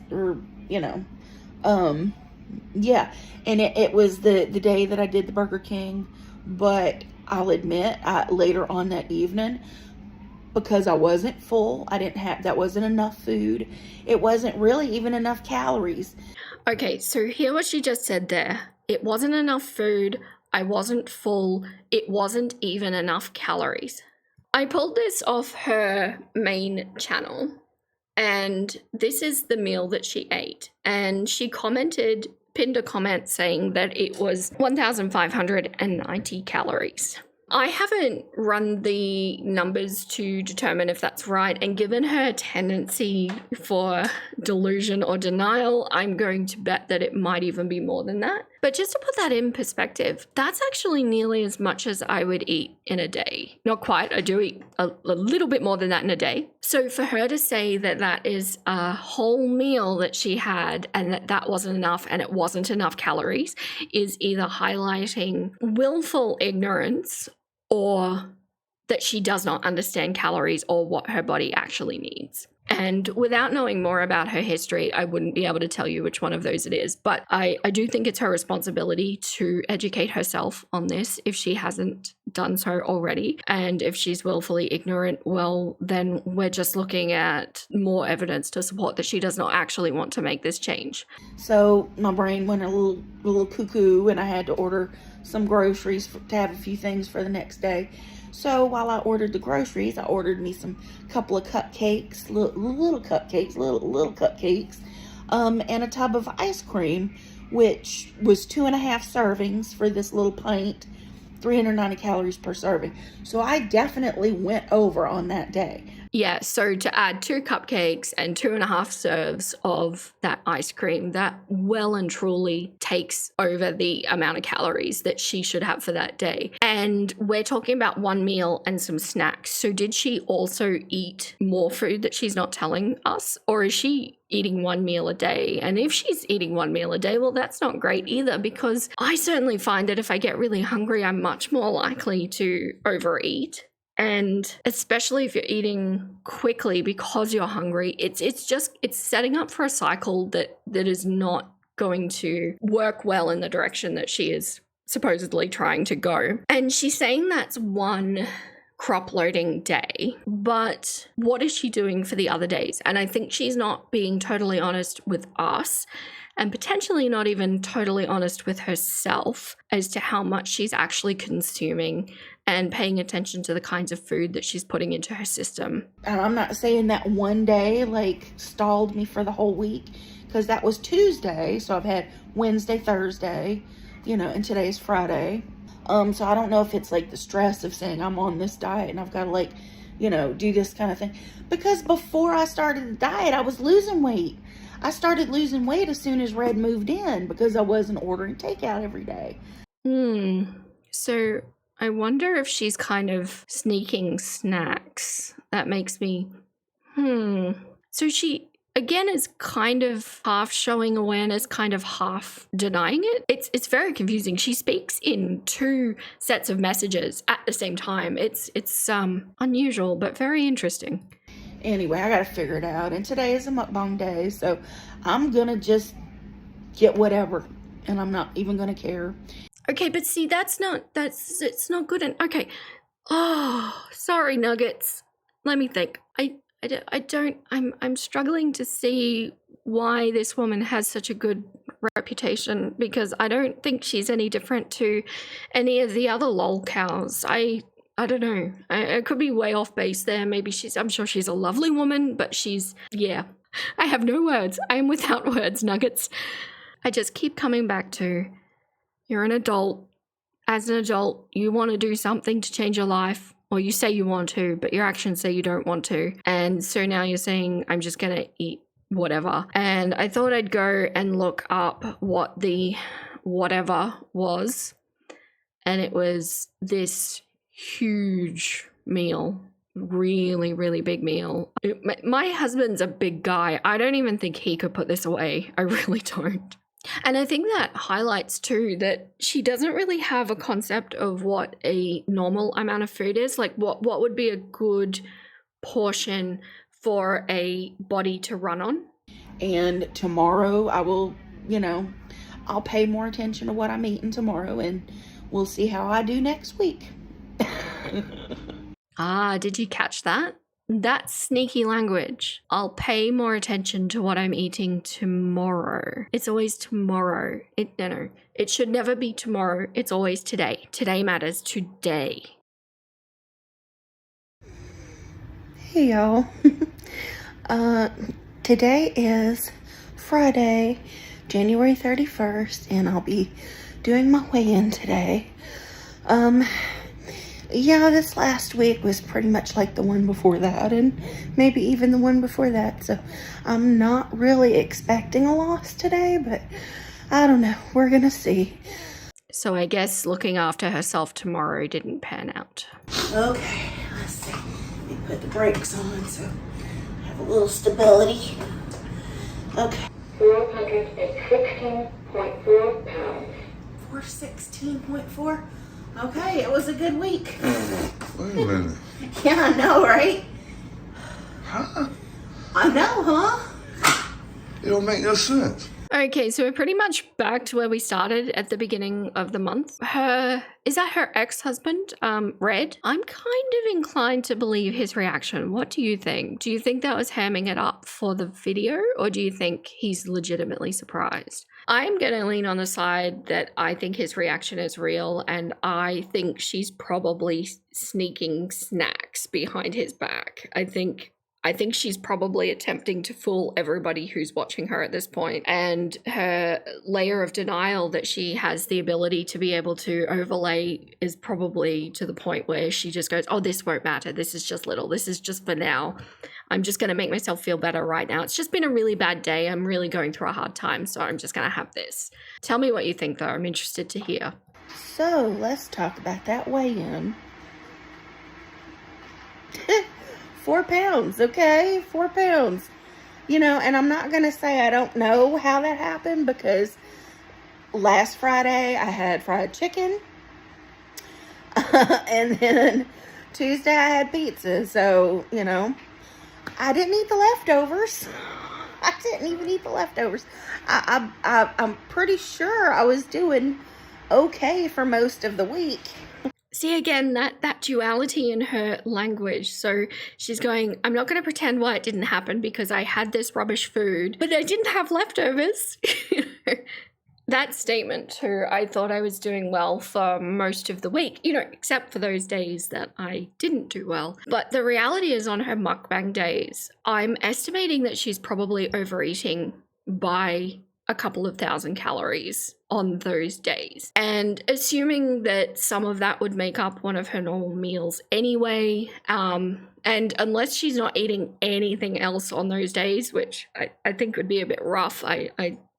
yeah, and it was the day that I did the Burger King, but I'll admit, later on that evening, because I wasn't full, that wasn't enough food. It wasn't really even enough calories. Okay, so hear what she just said there. It wasn't enough food, I wasn't full, it wasn't even enough calories. I pulled this off her main channel, and this is the meal that she ate. And she pinned a comment saying that it was 1,590 calories. I haven't run the numbers to determine if that's right, and given her tendency for delusion or denial, I'm going to bet that it might even be more than that. But just to put that in perspective, that's actually nearly as much as I would eat in a day. Not quite, I do eat a little bit more than that in a day. So for her to say that that is a whole meal that she had and that wasn't enough and it wasn't enough calories is either highlighting willful ignorance or that she does not understand calories or what her body actually needs. And without knowing more about her history, I wouldn't be able to tell you which one of those it is. But I do think it's her responsibility to educate herself on this if she hasn't done so already. And if she's willfully ignorant, well, then we're just looking at more evidence to support that she does not actually want to make this change. So my brain went a little cuckoo, and I had to order some groceries to have a few things for the next day. So while I ordered the groceries, I ordered me couple of cupcakes, little cupcakes, and a tub of ice cream, which was 2.5 servings for this little pint, 390 calories per serving. So I definitely went over on that day. Yeah, so to add 2 cupcakes and 2.5 serves of that ice cream, that well and truly takes over the amount of calories that she should have for that day. And we're talking about one meal and some snacks. So did she also eat more food that she's not telling us? Or is she eating one meal a day? And if she's eating one meal a day, well, that's not great either, because I certainly find that if I get really hungry, I'm much more likely to overeat. And especially if you're eating quickly because you're hungry, it's setting up for a cycle that is not going to work well in the direction that she is supposedly trying to go. And she's saying that's one crop loading day, but what is she doing for the other days? And I think she's not being totally honest with us, and potentially not even totally honest with herself as to how much she's actually consuming and paying attention to the kinds of food that she's putting into her system. And I'm not saying that one day like stalled me for the whole week, because that was Tuesday, so I've had Wednesday, Thursday, and today's Friday. So I don't know if it's like the stress of saying I'm on this diet and I've got to do this kind of thing. Because before I started the diet, I was losing weight. I started losing weight as soon as Red moved in because I wasn't ordering takeout every day. So I wonder if she's kind of sneaking snacks. That makes me, So she, again, is kind of half showing awareness, kind of half denying it. It's very confusing. She speaks in 2 sets of messages at the same time. It's unusual, but very interesting. Anyway, I gotta figure it out. And today is a mukbang day, so I'm gonna just get whatever, and I'm not even gonna care. Okay, but see, it's not good. And okay, oh, sorry, Nuggets. Let me think. I'm struggling to see why this woman has such a good reputation, because I don't think she's any different to any of the other lol cows. I don't know. I could be way off base there. Maybe I'm sure she's a lovely woman, but I have no words. I am without words, Nuggets. I just keep coming back to, you're an adult. As an adult, you want to do something to change your life, or you say you want to, but your actions say you don't want to. And so now you're saying, I'm just going to eat whatever. And I thought I'd go and look up what the whatever was. And it was this huge meal, really, really big meal. My husband's a big guy. I don't even think he could put this away. I really don't. And I think that highlights too that she doesn't really have a concept of what a normal amount of food is. Like what would be a good portion for a body to run on. And tomorrow I will, I'll pay more attention to what I'm eating tomorrow, and we'll see how I do next week. Did you catch that? That's sneaky language. I'll pay more attention to what I'm eating tomorrow. It's always tomorrow. It should never be tomorrow. It's always today. Today matters. Today. Hey y'all. Today is Friday, January 31st, and I'll be doing my weigh-in today. This last week was pretty much like the one before that, and maybe even the one before that, so I'm not really expecting a loss today, but I don't know. We're gonna see. So I guess looking after herself tomorrow didn't pan out. Okay, let's see. Let me put the brakes on so I have a little stability. Okay. 416.4 pounds. 416.4. Okay, it was a good week. Wait a minute. Yeah, I know, right? Huh? I know, huh? It don't make no sense. Okay, so we're pretty much back to where we started at the beginning of the month. Is that her ex-husband, Red? I'm kind of inclined to believe his reaction. What do you think? Do you think that was hamming it up for the video, or do you think he's legitimately surprised? I'm going to lean on the side that I think his reaction is real, and I think she's probably sneaking snacks behind his back. I think I think she's probably attempting to fool everybody who's watching her at this point. And her layer of denial that she has the ability to be able to overlay is probably to the point where she just goes, oh, this won't matter. This is just little. This is just for now. I'm just going to make myself feel better right now. It's just been a really bad day. I'm really going through a hard time, so I'm just going to have this. Tell me what you think, though. I'm interested to hear. So let's talk about that weigh-in. 4 pounds, okay? 4 pounds. You know, and I'm not going to say I don't know how that happened, because last Friday I had fried chicken. And then Tuesday I had pizza. So, you know, I didn't eat the leftovers. I didn't even eat the leftovers. I'm pretty sure I was doing okay for most of the week. See, again, that duality in her language. So she's going, I'm not going to pretend why it didn't happen because I had this rubbish food, but I didn't have leftovers. That statement too, I thought I was doing well for most of the week, you know, except for those days that I didn't do well. But the reality is, on her mukbang days, I'm estimating that she's probably overeating by a couple of thousand calories on those days. And assuming that some of that would make up one of her normal meals anyway, and unless she's not eating anything else on those days, which I think would be a bit rough, I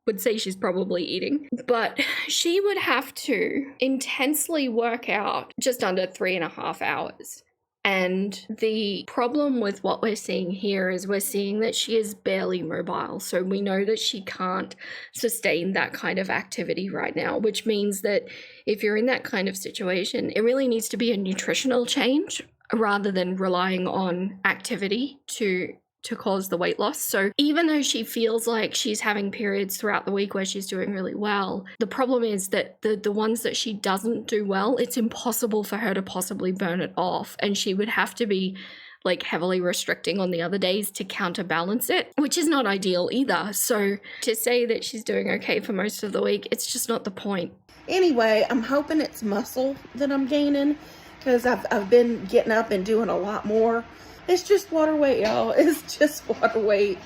would say she's probably eating. But she would have to intensely work out just under 3.5 hours. And the problem with what we're seeing here is we're seeing that she is barely mobile. So we know that she can't sustain that kind of activity right now, which means that if you're in that kind of situation, it really needs to be a nutritional change rather than relying on activity to cause the weight loss. So even though she feels like she's having periods throughout the week where she's doing really well, the problem is that the ones that she doesn't do well, it's impossible for her to possibly burn it off. And she would have to be like heavily restricting on the other days to counterbalance it, which is not ideal either. So to say that she's doing okay for most of the week, it's just not the point. Anyway, I'm hoping it's muscle that I'm gaining, because I've been getting up and doing a lot more. It's just water weight, y'all. It's just water weight.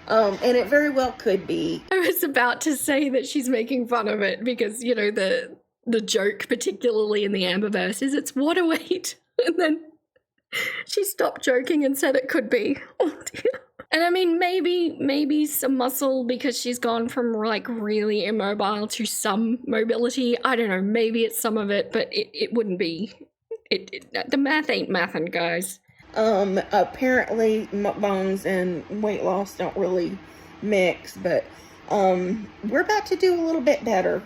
And it very well could be. I was about to say that she's making fun of it because, you know, the joke, particularly in the Amberverse, is it's water weight. And then she stopped joking and said it could be. Oh dear. And I mean, maybe some muscle because she's gone from like really immobile to some mobility. I don't know. Maybe it's some of it, but it wouldn't be. The math ain't mathin', guys. Apparently mukbangs and weight loss don't really mix, but we're about to do a little bit better,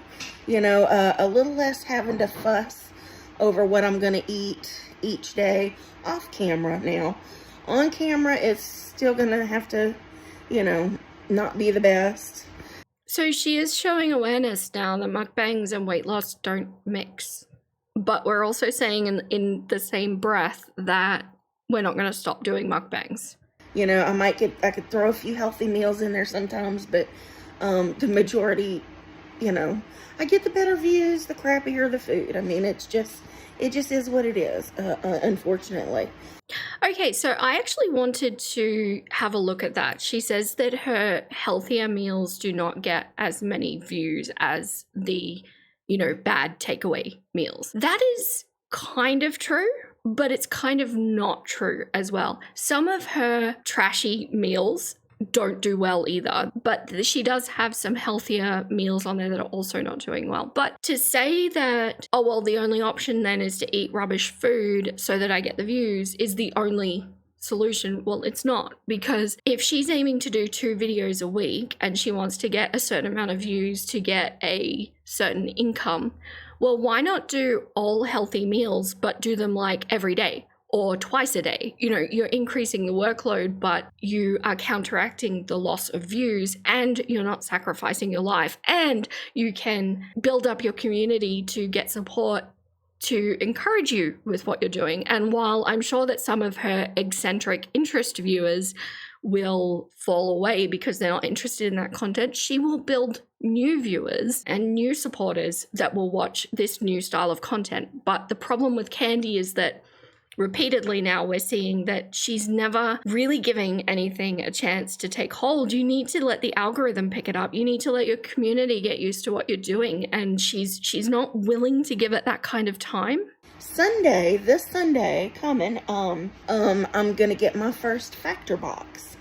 you know, a little less having to fuss over what I'm gonna eat each day off camera. Now on camera it's still gonna have to, you know, not be the best. So she is showing awareness now that mukbangs and weight loss don't mix, but we're also saying in the same breath that we're not going to stop doing mukbangs. You know, I could throw a few healthy meals in there sometimes, but the majority, you know, I get the better views, the crappier the food. I mean, it just is what it is, unfortunately. Okay, so I actually wanted to have a look at that. She says that her healthier meals do not get as many views as the, you know, bad takeaway meals. That is kind of true, but it's kind of not true as well. Some of her trashy meals don't do well either, but she does have some healthier meals on there that are also not doing well. But to say that, oh, well, the only option then is to eat rubbish food so that I get the views is the only solution, well, it's not, because if she's aiming to do 2 videos a week and she wants to get a certain amount of views to get a certain income, well, why not do all healthy meals, but do them like every day or twice a day? You know, you're increasing the workload, but you are counteracting the loss of views and you're not sacrificing your life. And you can build up your community to get support to encourage you with what you're doing. And while I'm sure that some of her eccentric interest viewers will fall away because they're not interested in that content, she will build new viewers and new supporters that will watch this new style of content. But the problem with Candy is that repeatedly now we're seeing that she's never really giving anything a chance to take hold. You need to let the algorithm pick it up. You need to let your community get used to what you're doing, and she's not willing to give it that kind of time. This Sunday coming, I'm gonna get my first factor box,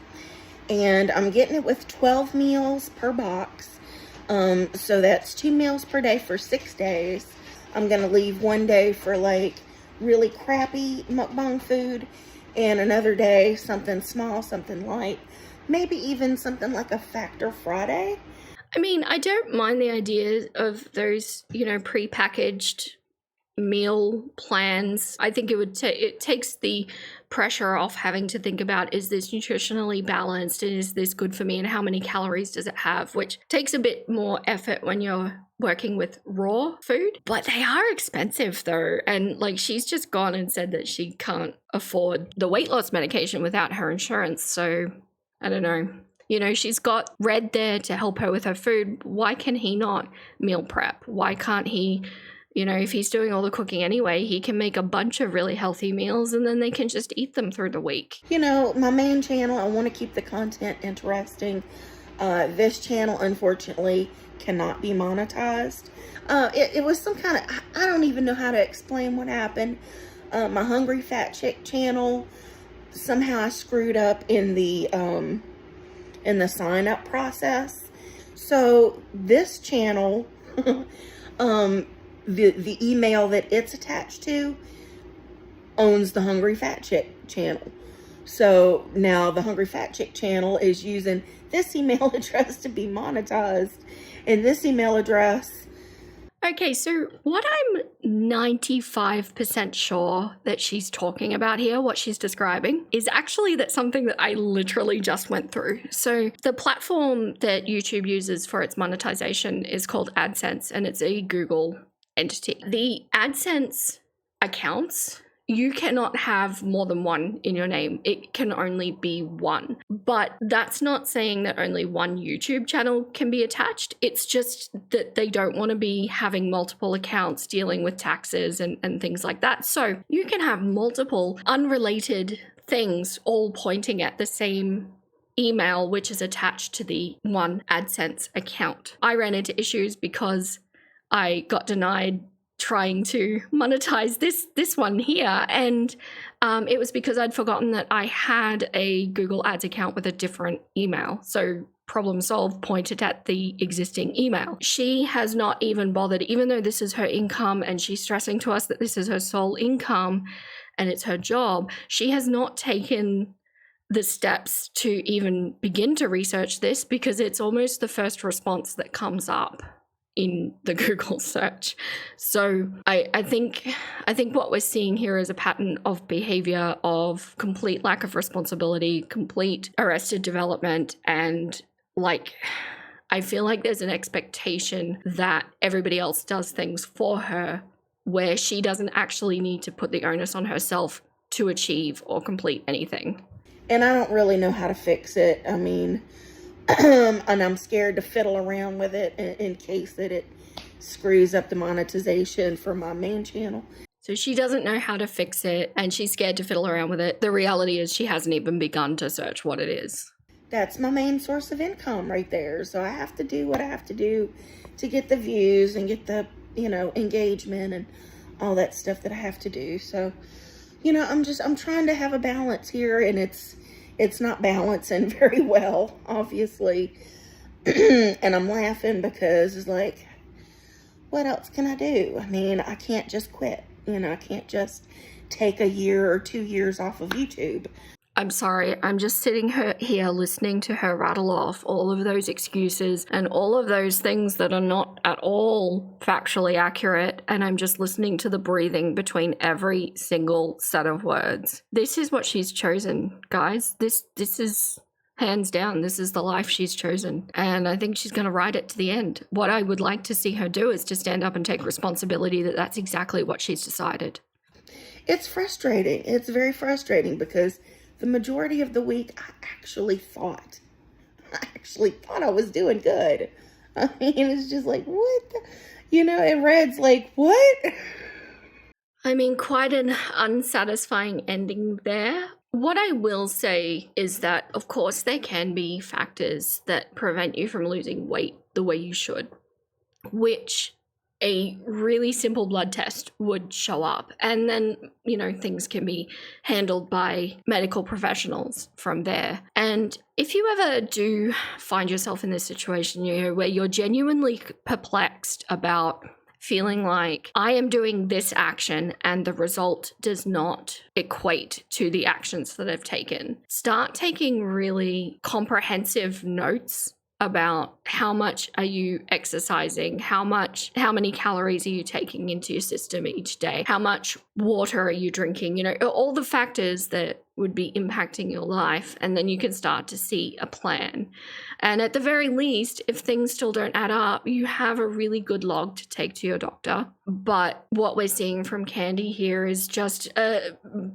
and I'm getting it with 12 meals per box. So that's 2 meals per day for 6 days. I'm gonna leave one day for like really crappy mukbang food, and another day something small, something light, maybe even something like a Factor Friday. I mean, I don't mind the idea of those, pre-packaged meal plans. I think it takes the pressure off having to think about, is this nutritionally balanced and is this good for me and how many calories does it have, which takes a bit more effort when you're working with raw food. But they are expensive though, and like she's just gone and said that she can't afford the weight loss medication without her insurance. So I don't know. She's got Red there to help her with her food. Why can he not meal prep? Why can't he, if he's doing all the cooking anyway, he can make a bunch of really healthy meals and then they can just eat them through the week. My main channel, I want to keep the content interesting. This channel, unfortunately, cannot be monetized. It was some kind of, I don't even know how to explain what happened. My Hungry Fat Chick channel, somehow I screwed up in the sign up process. So this channel, the email that it's attached to owns the Hungry Fat Chick channel. So now the Hungry Fat Chick channel is using this email address to be monetized, and this email address. Okay, so what I'm 95% sure that she's talking about here, what she's describing, is actually something that I literally just went through. So the platform that YouTube uses for its monetization is called AdSense, and it's a Google entity. The AdSense accounts, you cannot have more than one in your name. It can only be one. But that's not saying that only one YouTube channel can be attached. It's just that they don't want to be having multiple accounts dealing with taxes and things like that. So you can have multiple unrelated things all pointing at the same email, which is attached to the one AdSense account. I ran into issues because I got denied trying to monetize this one here, and it was because I'd forgotten that I had a Google Ads account with a different email. So problem solved, pointed at the existing email. She has not even bothered, even though this is her income and she's stressing to us that this is her sole income and it's her job, she has not taken the steps to even begin to research this, because it's almost the first response that comes up in the Google search. So I think what we're seeing here is a pattern of behavior of complete lack of responsibility, complete arrested development, and I feel like there's an expectation that everybody else does things for her, where she doesn't actually need to put the onus on herself to achieve or complete anything. And I don't really know how to fix it. I mean, and I'm scared to fiddle around with it in case that it screws up the monetization for my main channel. So she doesn't know how to fix it, and she's scared to fiddle around with it. The reality is she hasn't even begun to search what it is. That's my main source of income right there. So I have to do what I have to do to get the views and get the, engagement and all that stuff that I have to do. So, I'm trying to have a balance here, and it's not balancing very well, obviously. And I'm laughing because it's like, what else can I do? I mean, I can't just quit. I can't just take a year or 2 years off of YouTube. I'm sorry, I'm just sitting here listening to her rattle off all of those excuses and all of those things that are not at all factually accurate, and I'm just listening to the breathing between every single set of words. This is what she's chosen, guys. This is hands down, this is the life she's chosen, and I think she's going to ride it to the end. What I would like to see her do is to stand up and take responsibility that that's exactly what she's decided. It's frustrating. It's very frustrating because the majority of the week, I actually thought I was doing good. I mean, it's just like, what? And Red's like, what? I mean, quite an unsatisfying ending there. What I will say is that, of course, there can be factors that prevent you from losing weight the way you should, which a really simple blood test would show up. And then, things can be handled by medical professionals from there. And if you ever do find yourself in this situation, where you're genuinely perplexed about feeling like I am doing this action and the result does not equate to the actions that I've taken, start taking really comprehensive notes about how much are you exercising, how many calories are you taking into your system each day, how much water are you drinking, all the factors that would be impacting your life. And then you can start to see a plan. And at the very least, if things still don't add up, you have a really good log to take to your doctor. But what we're seeing from Candy here is just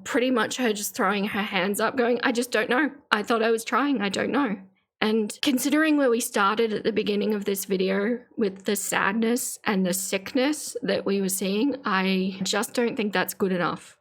pretty much her just throwing her hands up going, I just don't know. I thought I was trying. I don't know. And considering where we started at the beginning of this video with the sadness and the sickness that we were seeing, I just don't think that's good enough.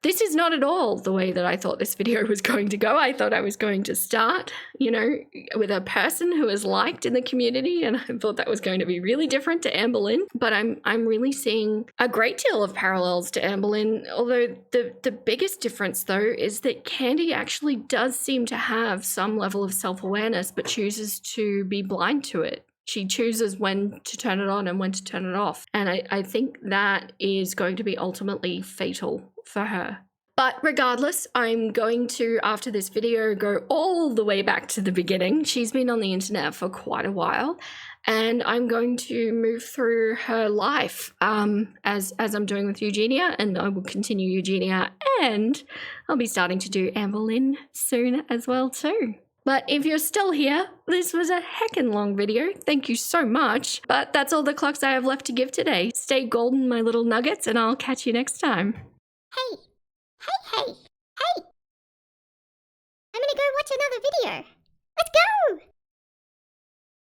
This is not at all the way that I thought this video was going to go. I thought I was going to start, with a person who is liked in the community, and I thought that was going to be really different to Anne Boleyn. But I'm really seeing a great deal of parallels to Anne Boleyn, although the biggest difference, though, is that Candy actually does seem to have some level of self-awareness, but chooses to be blind to it. She chooses when to turn it on and when to turn it off. And I think that is going to be ultimately fatal for her. But regardless, I'm going to, after this video, go all the way back to the beginning. She's been on the internet for quite a while, and I'm going to move through her life as I'm doing with Eugenia, and I will continue Eugenia, and I'll be starting to do Anne Boleyn soon as well too. But if you're still here, this was a heckin' long video. Thank you so much. But that's all the clucks I have left to give today. Stay golden, my little nuggets, and I'll catch you next time. Hey, hey, hey.